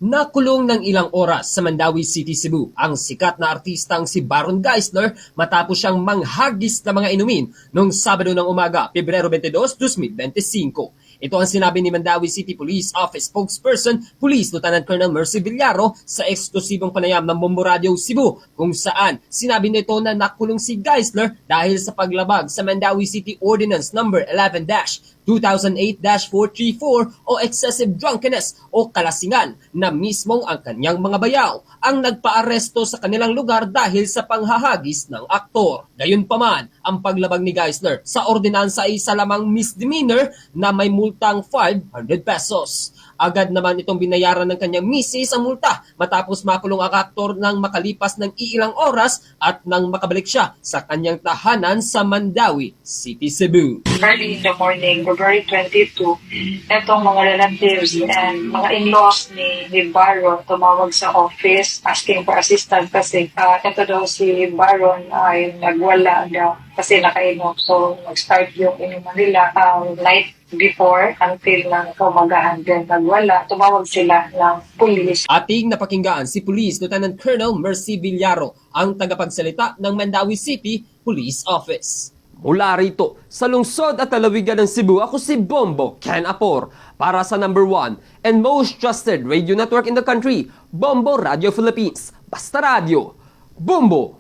Nakulong ng ilang oras sa Mandawi City, Cebu ang sikat na artistang si Baron Geisler matapos siyang manghagis na mga inumin noong Sabado ng umaga, Pebrero 22, 2025. Ito ang sinabi ni Mandawi City Police Office spokesperson Police Lieutenant Colonel Mercy Villaro sa eksklusibong panayam ng Bombo Radio Cebu, kung saan sinabi nito na nakulong si Geisler dahil sa paglabag sa Mandawi City Ordinance No. 11-2008-434 o excessive drunkenness o kalasingan na mismong ang kanyang mga bayaw ang nagpaaresto sa kanilang lugar dahil sa panghahagis ng aktor. Gayunpaman, ang paglabag ni Geisler sa ordinansa ay isa lamang misdemeanor na may multang 500 pesos. Agad naman itong binayaran ng kanyang misis ang multa matapos makulong ang aktor ng makalipas ng iilang oras at nang makabalik siya sa kanyang tahanan sa Mandawi City, Cebu. Early in the morning, February 22, etong mga relatives and mga in-laws ni Baron tumawag sa office asking for assistance kasi ito daw si Baron ay nagwala daw kasi nakainom. So, nag-start yung inuman nila night before until ng kumagahan. Then, nagwala. Tumawag sila ng police. Ating napakinggan si Police Lieutenant Colonel Mercy Villaro, ang tagapagsalita ng Mandawi City Police Office. Mula rito, sa lungsod at lalawigan ng Cebu, ako si Bombo Ken Apor para sa number 1 and most trusted radio network in the country, Bombo Radio Philippines. Basta Radio, Bombo!